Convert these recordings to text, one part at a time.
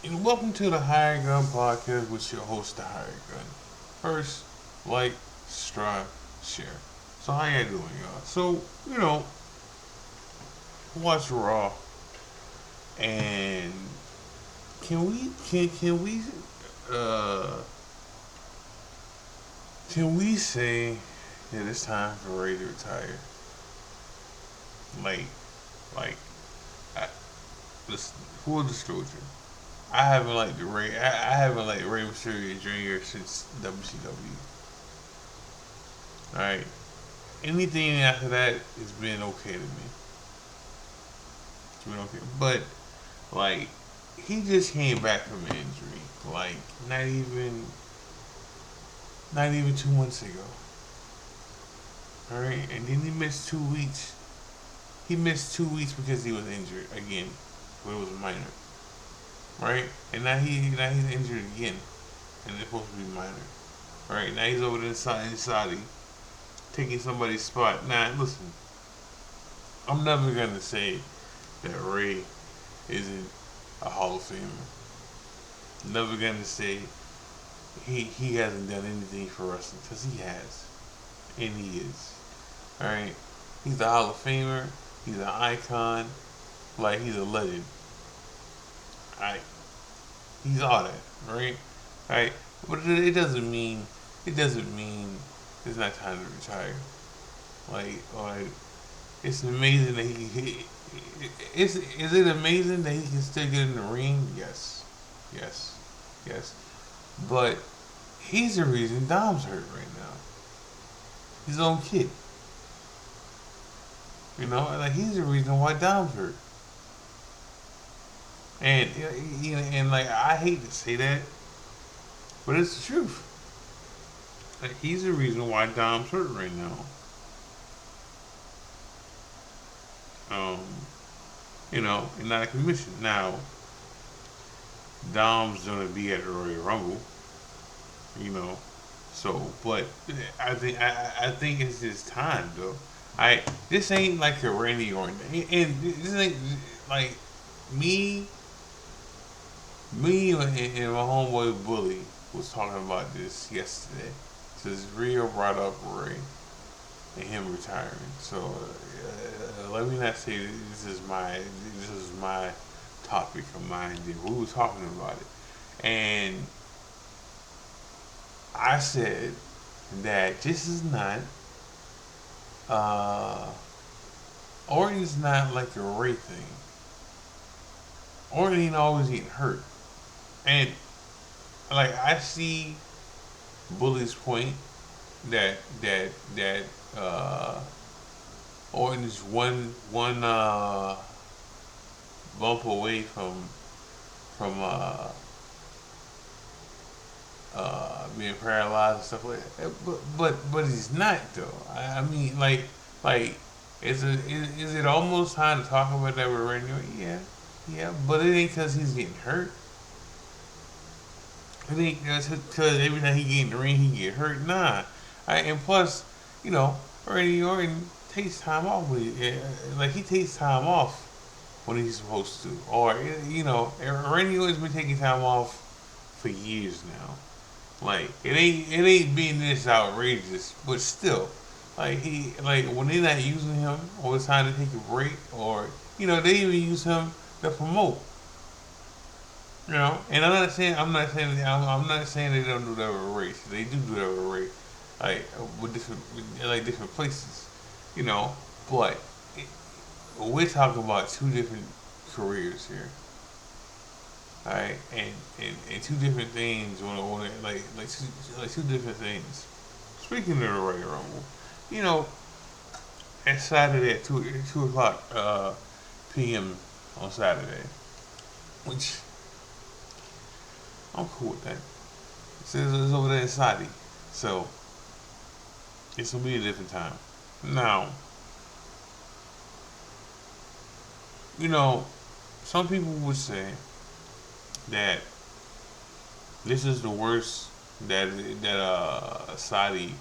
And welcome to the Hired Gun Podcast with your host, the Hired Gun. First, like, strive, share. So how y'all doing, y'all? So watch Raw, and uh can we say that it's time for Ray to retire? Like, like, I, listen, full disclosure. I haven't liked Ray Mysterio Jr. since WCW. All right. Anything after that has been okay to me. It's been okay, but like he just came back from an injury. Like not even not even 2 months ago. All right, and then he missed 2 weeks. He missed 2 weeks because he was injured again, but it was minor. Right, and now he's injured again, and it's supposed to be minor. All right, now he's over there in Saudi taking somebody's spot. Now listen, I'm never gonna say that Ray isn't a Hall of Famer. Never gonna say he hasn't done anything for wrestling because he has, and he is. All right, he's a Hall of Famer. He's an icon. Like he's a legend. All right, he's all that. All right, all right. But it doesn't mean it's not time to retire. Like it's amazing that is it amazing that he can still get in the ring? Yes, yes, yes. But he's the reason Dom's hurt right now. His own kid. Like he's the reason why Dom's hurt. And and like I hate to say that, but it's the truth. Like he's the reason why Dom's hurt right now. Um, and not a commission. Now Dom's gonna be at the Royal Rumble. You know, but I think it's his time though. I This ain't like a Randy Orton, and this ain't like me, and my homeboy Bully was talking about this yesterday. Says Rio brought up Ray and him retiring. So let me not say this is my topic of my idea. We were talking about it, and I said that this is not uh, Orton's not like a Ray thing. Orton ain't always getting hurt, and like I see Bully's point that uh, Orton is one bump away from being paralyzed and stuff like that. But he's not though. I mean like is it almost time to talk about that with Randy? Yeah, yeah. But it ain't because he's getting hurt. It ain't because every time he get in the ring he get hurt. Nah. And plus, you know, Randy Orton takes time off. Like he takes time off when he's supposed to. Or Randy Orton's been taking time off for years now. Like it ain't being this outrageous, but still, like when they're not using him or it's time to take a break, or they even use him to promote. And I'm not saying they don't do that with race. They do that with race, like like different places, you know. But it, we're talking about two different careers here. Alright, and two different things like two different things. Speaking of the Royal Rumble, you know, at Saturday at 2 o'clock p.m. on Saturday, which I'm cool with that. It says it's over there in Saudi, so it's gonna be a different time. Now, you know, some people would say that this is the worst that Saudi.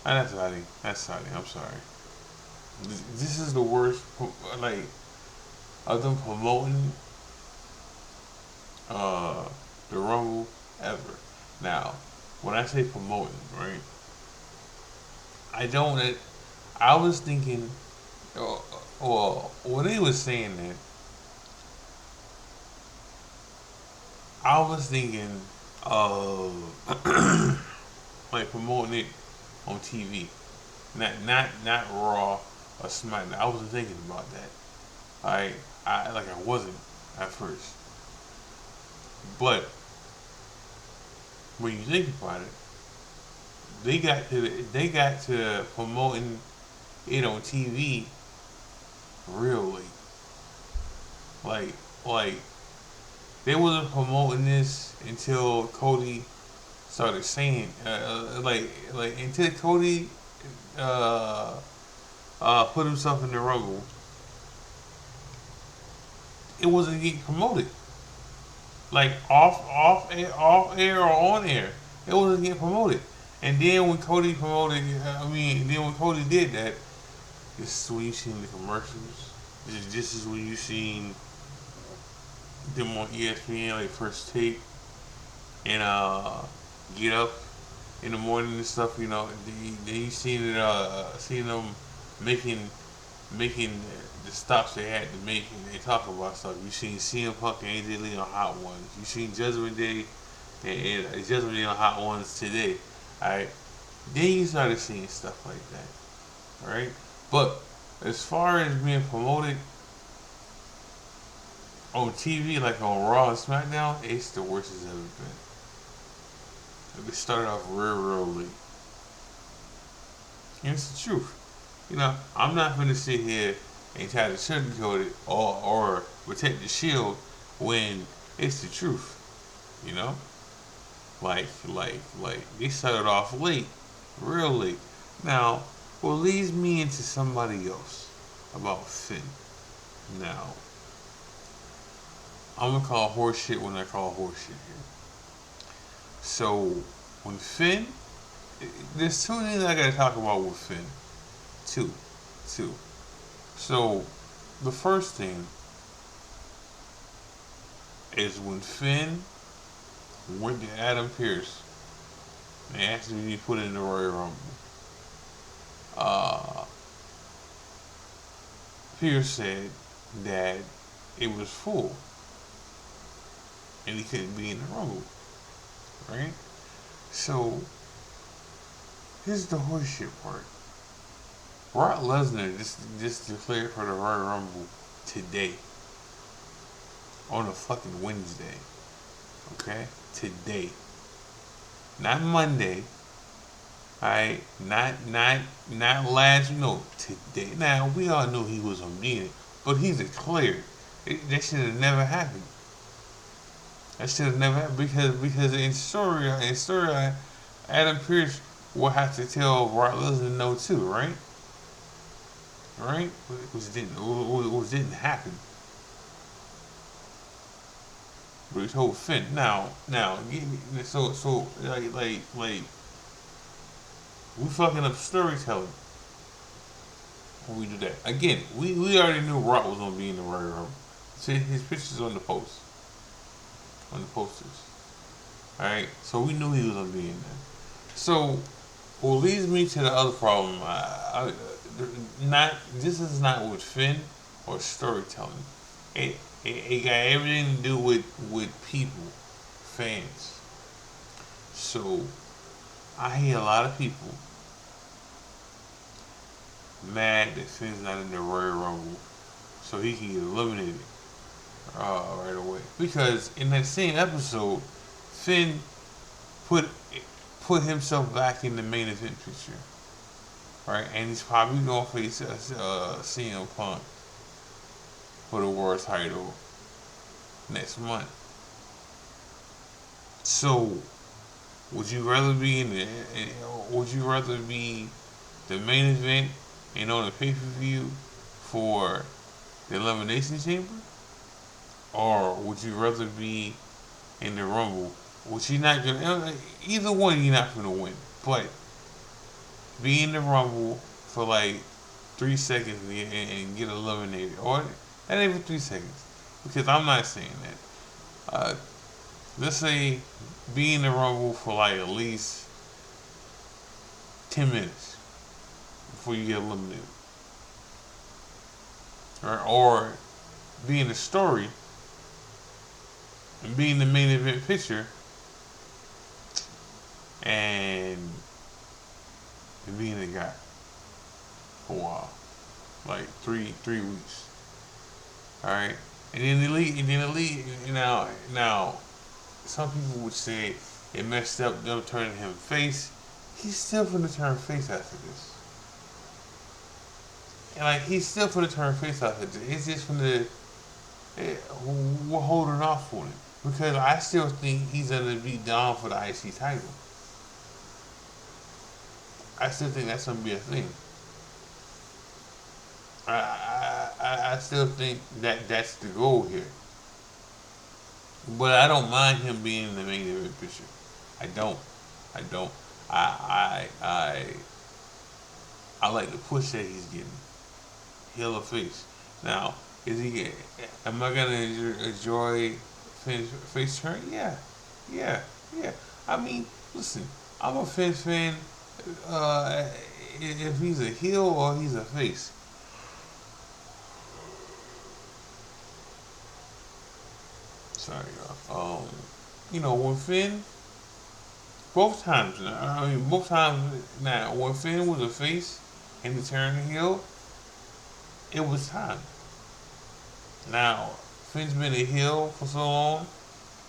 Not Saudi. That's Saudi. I'm sorry. This is the worst. Like of them promoting the Rumble ever. Now, when I say promoting, right? I don't. I was thinking, well, when he was saying that, I was thinking of like promoting it on TV, not Raw or SmackDown. I wasn't thinking about that. I wasn't at first, but when you think about it, they got to promoting it on TV real late. Like like they wasn't promoting this until Cody started saying like until Cody uh, put himself in the Rumble, it wasn't getting promoted. Like off air or on air, it wasn't getting promoted. And then when Cody promoted, then when Cody did that, this is when you seen the commercials. This is when you seen them on ESPN, like First Take and Get Up in the morning and stuff. Then you seen them making making the stops they had to make, and they talk about stuff. You seen CM Punk and AJ Lee on Hot Ones. You seen Judgment Day and Judgment Day on Hot Ones today. Alright. Then you started seeing stuff like that. Alright? But as far as being promoted on TV, like on Raw and SmackDown, it's the worst it's ever been. They started off real late. And it's the truth. I'm not going to sit here and try to sugarcoat it or protect the shield when it's the truth. You know, like they started off late, real late. Now, what leads me into somebody else about Finn. Now, I'm gonna call horseshit when I call horseshit here. So, when Finn, there's two things I gotta talk about with Finn. Two. So, the first thing is when Finn went to Adam Pearce and asked him to be put in the Royal Rumble. Uh, Pearce said that it was full and he couldn't be in the Rumble, right? So, here's the horseshit part. Brock Lesnar just declared for the Royal Rumble today. On a fucking Wednesday. Okay? Today. Not Monday. Alright? Not last, no, today. Now, we all knew he was on it, but he declared. That should have never happened. That should have never happened because in story, Adam Pearce will have to tell Brock Lesnar no too, right? Right? Which didn't happen. But he told Finn. Now, so like, we fucking up storytelling when we do that. Again, we already knew Rock was gonna be in the Royal Rumble. See his pictures on the posters. All right, so we knew he was gonna be in there. So, what leads me to the other problem? This is not with Finn or storytelling. It got everything to do with people, fans. So I hear a lot of people mad that Finn's not in the Royal Rumble, so he can get eliminated right away. Because in that same episode, Finn put put himself back in the main event picture, right? And he's probably gonna face CM Punk for the world title next month. So, would you rather be would you rather be the main event and on the pay per view for the Elimination Chamber, or would you rather be in the Rumble, which you're not gonna either one you're not gonna win, but be in the Rumble for like 3 seconds and get eliminated, or not even 3 seconds, because I'm not saying that. let's say be in the Rumble for like at least 10 minutes before you get eliminated, or be in the story and be in the main event picture and being the guy for a while, like three weeks. All right, and then the league. Now, some people would say it messed up them turning him face. He's still gonna turn face after this, and like he's still gonna turn face after this. It's just from the we're holding off on it because I still think he's gonna be down for the IC title. I still think that's gonna be a thing. I still think that that's the goal here. But I don't mind him being in the main event picture. I don't. I don't. I I I I like the push that he's getting. Heel or face. Now, is he? Am I gonna enjoy face turn? Yeah, yeah, yeah. I mean, listen. I'm a Finn fan. Uh, if he's a heel or he's a face. Sorry, y'all. When Finn, both times. I mean, both times. Now, when Finn was a face and he turned heel, it was time. Now, Finn's been a heel for so long,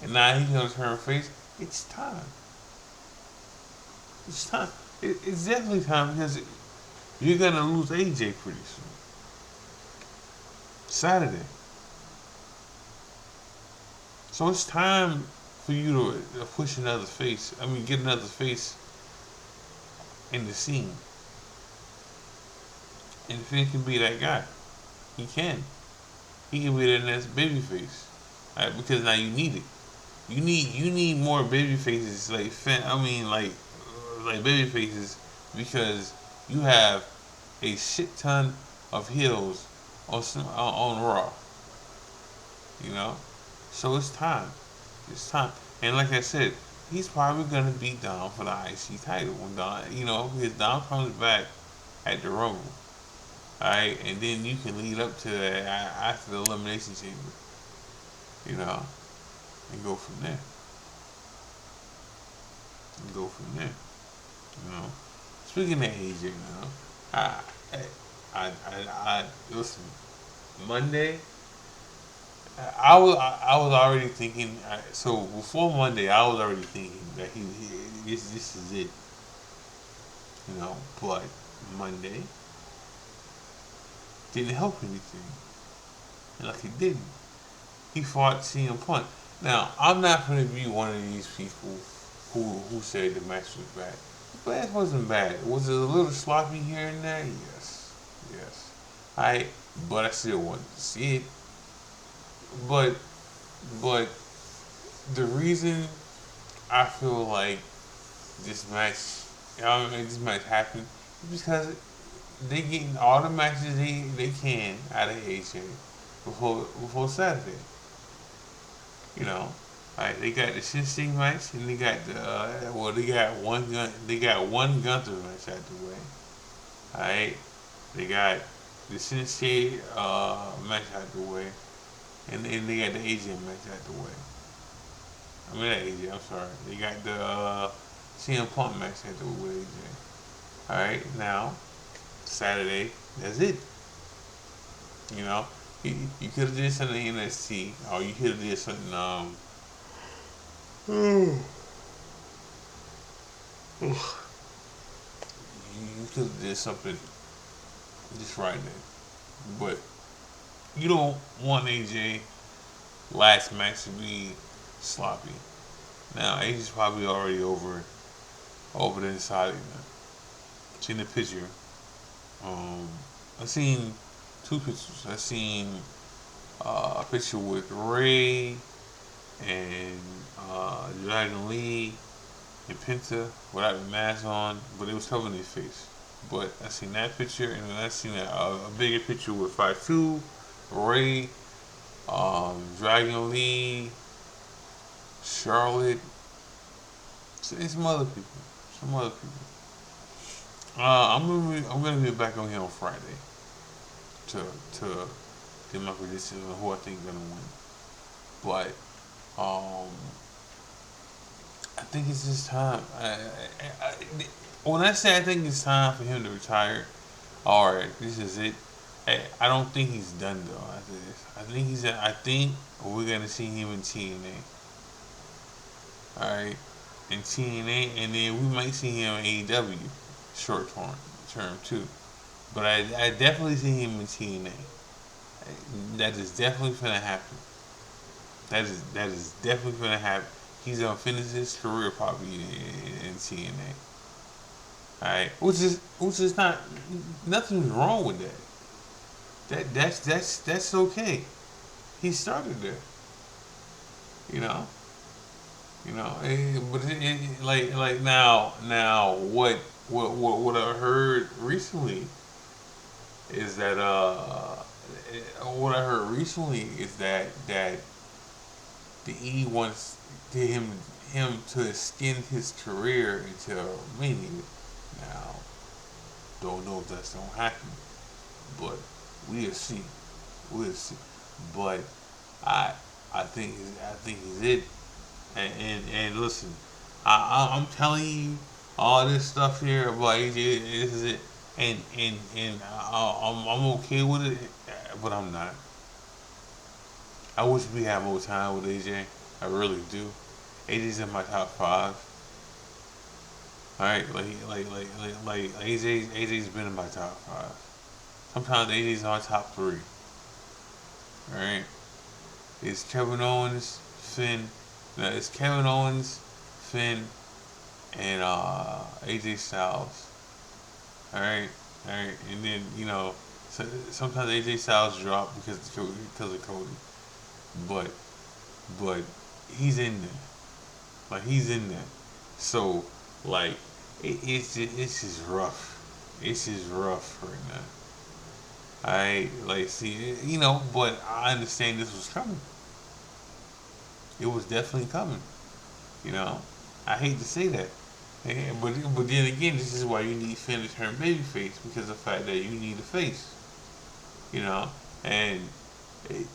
and now he's gonna turn face. It's time. It's time. It's definitely time because you're gonna lose AJ pretty soon. Saturday. So it's time for you to push another face. I mean, get another face in the scene. And Finn can be that guy. He can. He can be the next baby face. Right? Because now you need it. You need more baby faces like Finn. I mean, like baby faces because you have a shit ton of heels on Raw. You know, so it's time. It's time. And like I said, he's probably gonna be down for the IC title when because Dom comes back at the Rumble. Alright, and then you can lead up to that after the Elimination Chamber, you know, and go from there. And go from there, you know. Speaking of AJ now, I, listen, Monday, I was already thinking, so before Monday, I was already thinking that this is it, but Monday didn't help anything. And like it didn't. He fought CM Punk. Now, I'm not going to be one of these people who said the match was bad. The match wasn't bad. Was it a little sloppy here and there? Yes. Yes. But I still wanted to see it. But, but the reason I feel like this this match happened is because they getting all the matches they can out of AJ before Saturday. You know, they got the Shinsuke match and they got they got one Gunther match out the way. Alright, they got the Shinsuke match out the way, and they got the AJ match out the way. I mean not AJ, I'm sorry. They got the CM Punk match out the way with AJ. Alright, now Saturday, that's it. You know, you could have did something in NXT, or you could have did something. You could have did something just right there, but you don't want AJ last match to be sloppy. Now AJ's probably already over the inside. Seen the picture. I seen two pictures. I seen a picture with Ray and Dragon Lee and Penta without the mask on, but it was covering his face. But I seen that picture, and then I seen a bigger picture with 5'2", Ray, Dragon Lee, Charlotte, and some other people. Some other people. I'm gonna be back on here on Friday to to get my predictions on who I think is gonna win. But um, I think it's just time. When I say I think it's time for him to retire, all right, this is it. I don't think he's done though after this. I think we're gonna see him in TNA. All right, in TNA, and then we might see him in AEW short term too. But I definitely see him in TNA. That is definitely gonna happen. That is definitely gonna happen. He's gonna finish his career probably in TNA. All right, which is not nothing's wrong with that. That's okay. He started there, you know. But like now what I heard recently is that what I heard recently is that the E wants him to extend his career until Mania. Now, don't know if that's gonna happen, but we'll see. We'll see. But I I think he's it. And listen, I'm telling you all this stuff here about AJ. This is it, and I'm okay with it, but I'm not. I wish we had more time with AJ. I really do. AJ's in my top five. All right, like AJ's been in my top five. Sometimes AJ's in my top three. All right, it's Kevin Owens, Finn. No, it's Kevin Owens, Finn, and AJ Styles. All right, and then sometimes AJ Styles drop because of Cody, but but he's in there. Like he's in there. So like it's just rough. It's just rough right now. I like see but I understand this was coming. It was definitely coming. You know, I hate to say that, but then again, this is why you need Finn to turn babyface because of the fact that you need a face. You know, and it,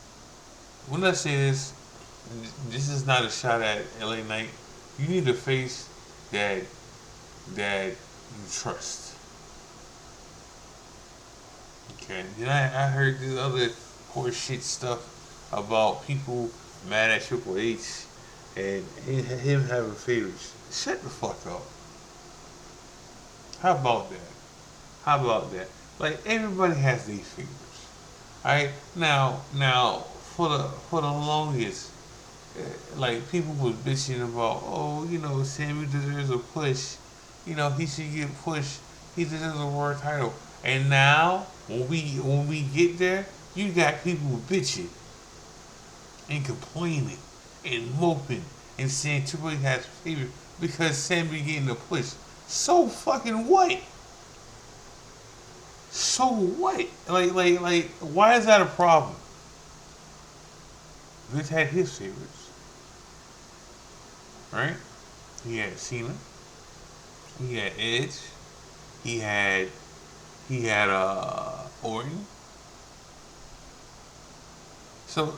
when I say this, this is not a shot at LA Knight. You need a face that you trust. Okay. Then I heard this other horse shit stuff about people mad at Triple H and him having favorites. Shut the fuck up. How about that? How about that? Like everybody has these favorites. Alright? Now for the longest like people was bitching about, oh, Sammy deserves a push. He should get pushed. He deserves a world title. And now, when we get there, you got people bitching and complaining and moping and saying Triple H has a favorite because Sammy getting a push. So fucking what? So what? Like, why is that a problem? Vince had his favorites, right? He had Cena. He had Edge. He had Orton. So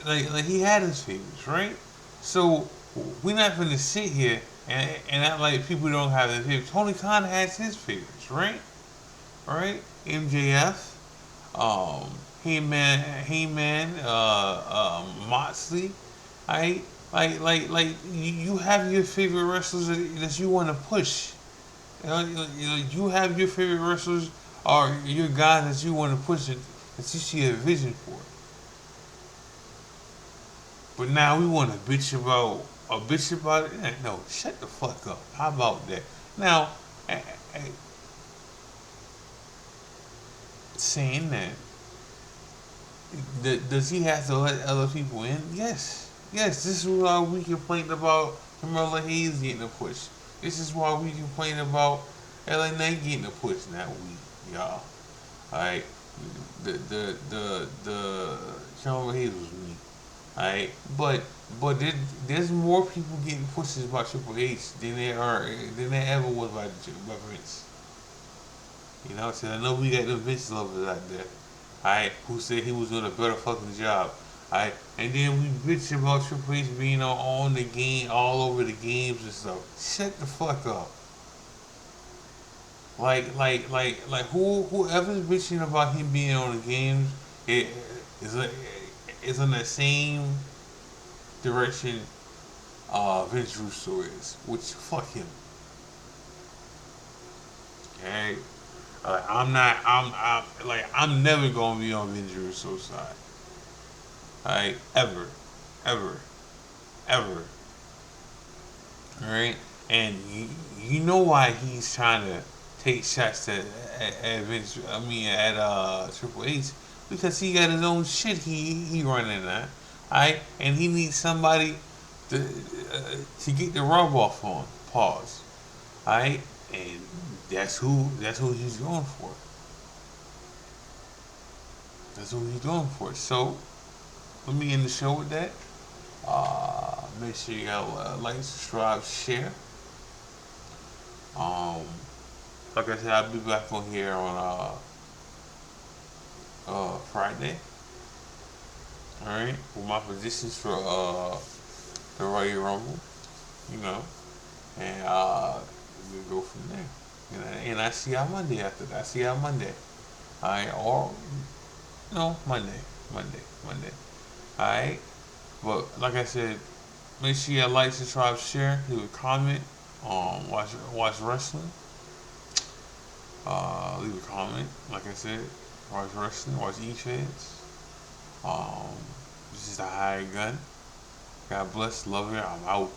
like he had his favorites, right? So we're not gonna sit here and act like people don't have their favorites. Tony Khan has his favorites, right? All right, MJF, um, Heyman, Moxley, right? Like you have your favorite wrestlers that you want to push. You have your favorite wrestlers or your guys that you want to push it that you see a vision for. But now we want to bitch about it. No, shut the fuck up. How about that? Now, saying that, does he have to let other people in? Yes. Yes, this is why we complained about Carmelo Hayes getting a push. This is why we complain about LA Knight getting a push that week, y'all. Alright. The Carmelo Hayes was weak. Alright, there's more people getting pushes by Triple H than there ever was by Vince. You know, so I know we got the Vince lovers out there. Alright, who said he was doing a better fucking job. Alright, and then we bitch about Triple H being on the game, all over the games and stuff. Shut the fuck up. Whoever's bitching about him being on the games, it is is in the same direction Vince Russo is, which fuck him. Okay, I'm never gonna be on Vince Russo's side. Alright, ever, ever. Alright, and you know why he's trying to take shots at Vince. I mean at Triple H, because he got his own shit he running now. Alright, and he needs somebody to get the rub off on. Pause. Alright, and that's who he's going for. That's who he's going for. So let me end the show with that. Make sure you got like, subscribe, share. Um, like I said, I'll be back on here on Friday. All right, with my positions for the Royal Rumble. You know, and we go from there. And I see y'all Monday after that. I see y'all Monday. Alright, or no, Monday. Alright, but like I said, make sure you like, subscribe, share, leave a comment. Watch wrestling. Leave a comment. Like I said, watch wrestling. Watch E-Feds. Um, this is the hired gun. God bless. Love you. I'm out.